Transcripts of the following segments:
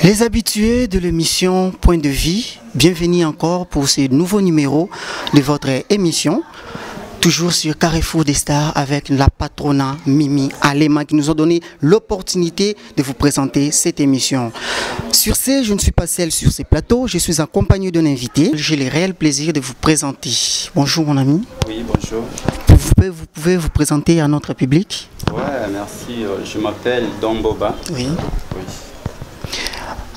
Les habitués de l'émission Point de Vie, bienvenue encore pour ce nouveau numéro de votre émission. Toujours sur Carrefour des Stars avec la patronne Mimi Alema qui nous a donné l'opportunité de vous présenter cette émission. Sur ce, je ne suis pas seul sur ces plateaux, je suis accompagné d'un invité. J'ai le réel plaisir de vous présenter. Bonjour mon ami. Oui, bonjour. Vous pouvez vous présenter à notre public? Ouais, merci. Je m'appelle Don Boba. Oui. Oui.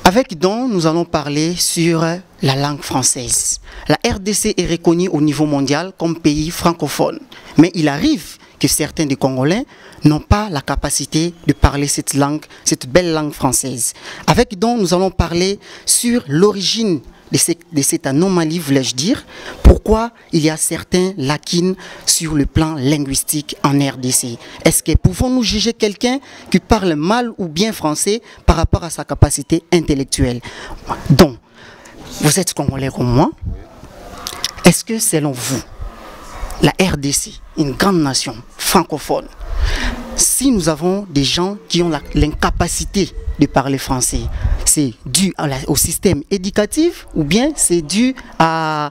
Avec Don, nous allons parler sur la langue française. La RDC est reconnue au niveau mondial comme pays francophone. Mais il arrive que certains des Congolais n'ont pas la capacité de parler cette langue, cette belle langue française. Avec Don, nous allons parler sur l'origine de cette anomalie, voulais-je dire, pourquoi il y a certains lacunes sur le plan linguistique en RDC. Est-ce que pouvons-nous juger quelqu'un qui parle mal ou bien français par rapport à sa capacité intellectuelle? Donc, vous êtes Congolais comme moi. Est-ce que selon vous, la RDC, une grande nation francophone, si nous avons des gens qui ont l'incapacité de parler français, c'est dû au système éducatif ou bien c'est dû à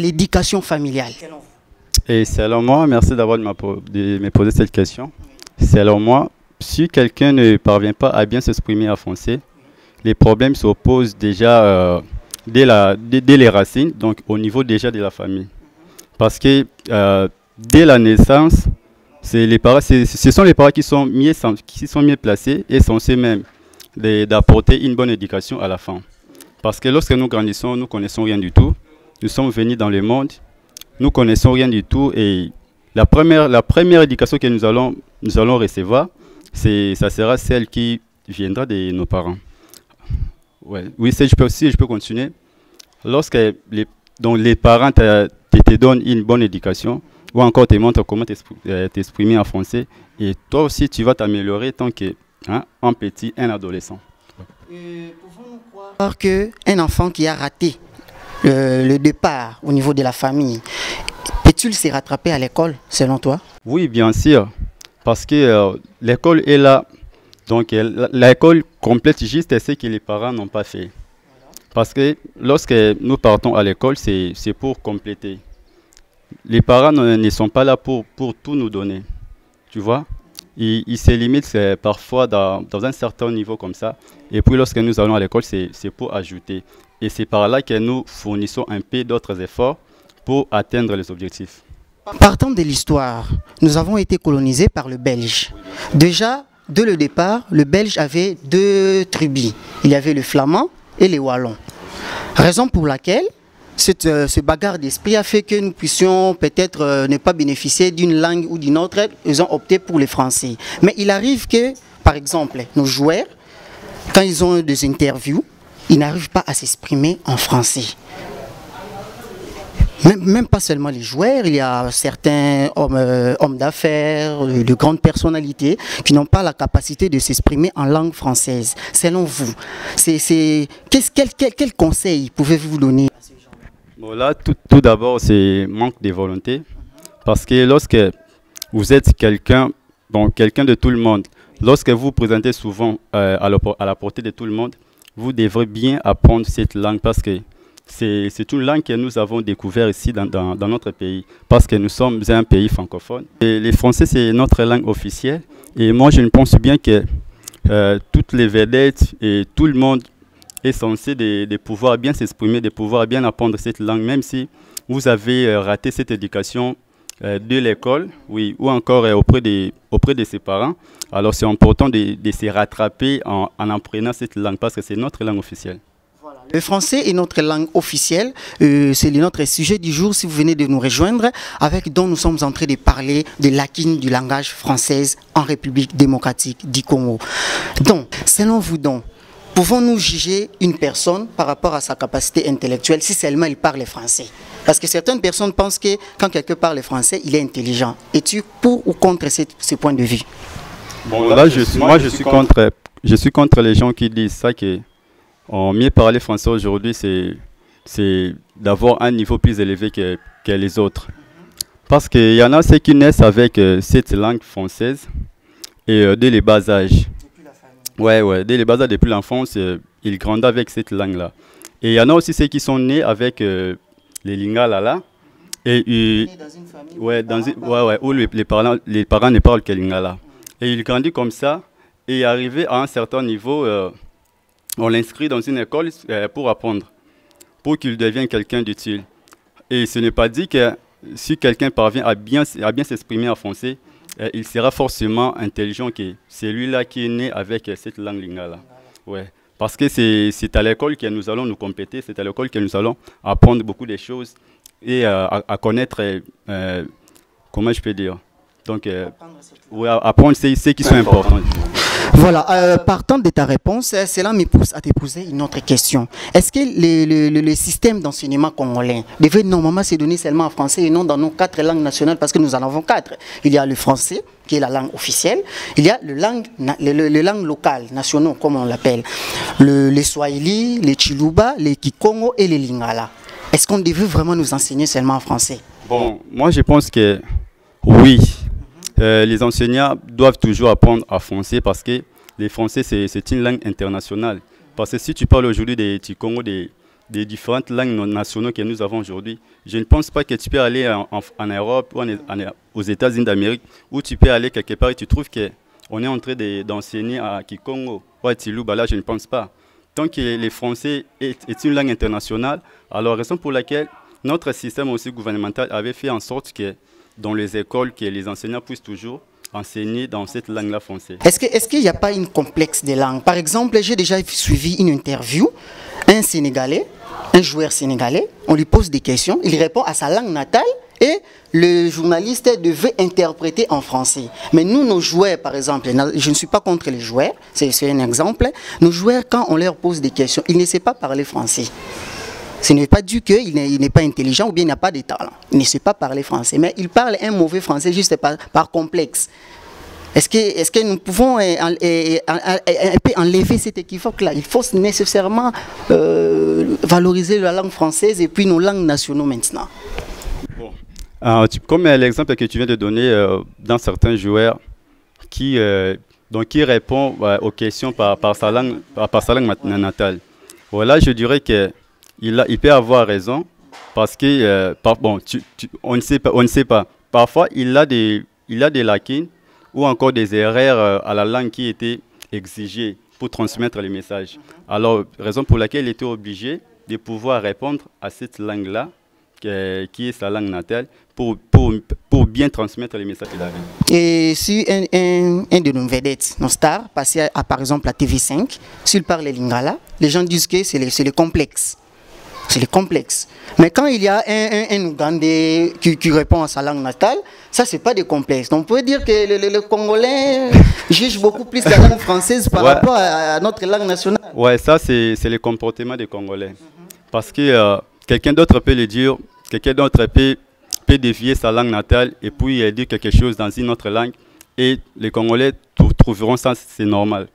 l'éducation familiale? Et selon moi, merci d'avoir de me poser cette question. Selon moi, si quelqu'un ne parvient pas à bien s'exprimer en français, les problèmes s'opposent déjà dès les racines, donc au niveau déjà de la famille. Parce que dès la naissance, ce sont les parents qui sont mieux placés et censés même d'apporter une bonne éducation à la fin. Parce que lorsque nous grandissons, nous ne connaissons rien du tout. Nous sommes venus dans le monde, nous ne connaissons rien du tout. Et la première éducation que nous allons recevoir, ça sera celle qui viendra de nos parents. Ouais. Oui, si je peux continuer. Lorsque les parents te donnent une bonne éducation, ou encore te montrent comment t'exprimer en français, et toi aussi tu vas t'améliorer tant qu'un petit, un adolescent. Pouvons-nous croire qu'un enfant qui a raté le départ au niveau de la famille, peut-il se rattraper à l'école selon toi? Oui, bien sûr, parce que l'école est là, donc l'école complète juste ce que les parents n'ont pas fait. Parce que lorsque nous partons à l'école, c'est pour compléter. Les parents ne sont pas là pour tout nous donner, tu vois. Ils se limitent parfois dans un certain niveau comme ça. Et puis lorsque nous allons à l'école, c'est pour ajouter. Et c'est par là que nous fournissons un peu d'autres efforts pour atteindre les objectifs. Partant de l'histoire, nous avons été colonisés par le Belge. Déjà, dès le départ, le Belge avait deux tribus. Il y avait le flamand et les wallons. Raison pour laquelle ce bagarre d'esprit a fait que nous puissions peut-être ne pas bénéficier d'une langue ou d'une autre. Ils ont opté pour les Français. Mais il arrive que, par exemple, nos joueurs, quand ils ont des interviews, ils n'arrivent pas à s'exprimer en français. Même pas seulement les joueurs, il y a certains hommes d'affaires, de grandes personnalités qui n'ont pas la capacité de s'exprimer en langue française. Selon vous, quel conseil pouvez-vous donner à ces gens? Bon, là, tout d'abord, c'est manque de volonté. Parce que lorsque vous êtes quelqu'un de tout le monde, lorsque vous vous présentez souvent à la portée de tout le monde, vous devrez bien apprendre cette langue parce que c'est une langue que nous avons découverte ici dans notre pays, parce que nous sommes un pays francophone. Et le français, c'est notre langue officielle. Et moi, je pense bien que toutes les vedettes et tout le monde est censé de pouvoir bien s'exprimer, de pouvoir bien apprendre cette langue, même si vous avez raté cette éducation de l'école, oui, ou encore auprès de ses parents. Alors, c'est important de se rattraper en apprenant cette langue, parce que c'est notre langue officielle. Le français est notre langue officielle, c'est notre sujet du jour si vous venez de nous rejoindre, avec dont nous sommes en train de parler des lacunes du langage français en République démocratique du Congo. Donc, selon vous donc, pouvons-nous juger une personne par rapport à sa capacité intellectuelle si seulement il parle français? Parce que certaines personnes pensent que quand quelqu'un parle français, il est intelligent. Es-tu pour ou contre ce point de vue? Bon, là, je suis contre les gens qui disent ça, que mieux parler français aujourd'hui, c'est d'avoir un niveau plus élevé que les autres. Parce qu'il y en a ceux qui naissent avec cette langue française et dès le bas âge. Ouais, dès les bas âges, depuis l'enfance, ils grandissent avec cette langue-là. Et il y en a aussi ceux qui sont nés avec les lingala là. Et Dans une famille où les parents ne parlent que lingala. Et il grandit comme ça. Et arrivé à un certain niveau, on l'inscrit dans une école pour apprendre, pour qu'il devienne quelqu'un d'utile. Et ce n'est pas dit que si quelqu'un parvient à bien s'exprimer en français, il sera forcément intelligent que celui-là qui est né avec cette langue lingala. Ouais. Parce que c'est à l'école que nous allons nous compléter, c'est à l'école que nous allons apprendre beaucoup de choses et à connaître, comment je peux dire, donc apprendre ce qui sont importants. Voilà, partant de ta réponse, cela me pousse à te poser une autre question. Est-ce que le système d'enseignement congolais devait normalement se donner seulement en français et non dans nos 4 langues nationales, parce que nous en avons 4. Il y a le français, qui est la langue officielle. Il y a les langues locales, nationaux, comme on l'appelle. Les Swahili, les Chiluba, les Kikongo et les Lingala. Est-ce qu'on devait vraiment nous enseigner seulement en français? Bon, moi je pense que oui. Les enseignants doivent toujours apprendre à français parce que le français, c'est une langue internationale. Parce que si tu parles aujourd'hui des Congo, des différentes langues nationales que nous avons aujourd'hui, je ne pense pas que tu peux aller en Europe ou aux États-Unis d'Amérique, où tu peux aller quelque part et tu trouves qu'on est en train d'enseigner à Kikongo ou à Tilouba. Là, je ne pense pas. Tant que le français est une langue internationale, alors raison pour laquelle notre système aussi gouvernemental avait fait en sorte que dans les écoles, que les enseignants puissent toujours enseigner dans cette langue-là française. Est-ce qu'il n'y a pas une complexe des langues? Par exemple, j'ai déjà suivi une interview, un Sénégalais, un joueur sénégalais, on lui pose des questions, il répond à sa langue natale et le journaliste devait interpréter en français. Mais nous, nos joueurs, par exemple, je ne suis pas contre les joueurs, c'est un exemple, nos joueurs, quand on leur pose des questions, ils ne savent pas parler français. Ce n'est pas dû qu'il n'est pas intelligent ou bien il n'a pas de talent. Il ne sait pas parler français, mais il parle un mauvais français juste par complexe. Est-ce que nous pouvons un peu enlever cet équivoque-là? Il faut nécessairement valoriser la langue française et puis nos langues nationales maintenant. Bon. Comme l'exemple que tu viens de donner dans certains joueurs qui répond aux questions par sa langue natale. Voilà, je dirais que il peut avoir raison parce que on ne sait pas. Parfois, il a des lacunes ou encore des erreurs à la langue qui étaient exigées pour transmettre les messages. Alors, raison pour laquelle il était obligé de pouvoir répondre à cette langue-là, qui est sa langue natale, pour bien transmettre les messages qu'il avait. Et si un de nos vedettes, nos stars, passait par exemple à TV5, s'il parle lingala, les gens disent que c'est le complexe. C'est le complexe. Mais quand il y a un Ougandais qui répond à sa langue natale, ça, c'est pas des complexes. Donc, on peut dire que le Congolais juge beaucoup plus la langue française par rapport à notre langue nationale. Ouais, ça, c'est le comportement des Congolais. Parce que quelqu'un d'autre peut le dire, quelqu'un d'autre peut dévier sa langue natale et puis dire quelque chose dans une autre langue. Et les Congolais trouveront ça, c'est normal.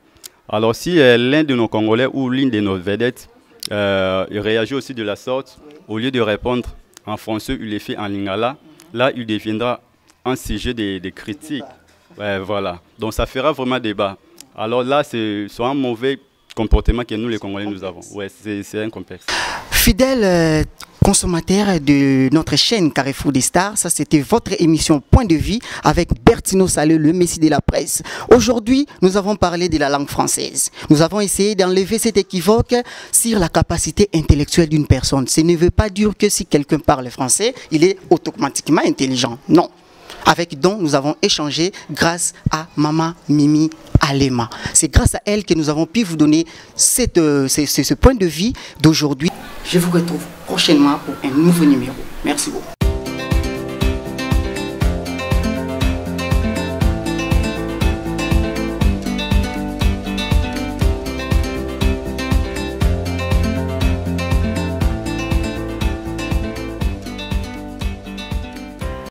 Alors, si l'un de nos Congolais ou l'une de nos vedettes il réagit aussi de la sorte, au lieu de répondre en français, il le fait en lingala, là il deviendra un sujet de critiques. Voilà. Donc ça fera vraiment débat. Alors là, c'est un mauvais comportement que nous les Congolais nous avons. Ouais, c'est un complexe. Fidèle consommateur de notre chaîne Carrefour des Stars, ça c'était votre émission Point de Vue avec Bertino Salé, le messie de la presse. Aujourd'hui, nous avons parlé de la langue française. Nous avons essayé d'enlever cet équivoque sur la capacité intellectuelle d'une personne. Ce ne veut pas dire que si quelqu'un parle français, il est automatiquement intelligent. Non. Avec dont nous avons échangé grâce à Maman Mimi Alema. C'est grâce à elle que nous avons pu vous donner ce point de vue d'aujourd'hui. Je vous retrouve prochainement pour un nouveau numéro. Merci beaucoup.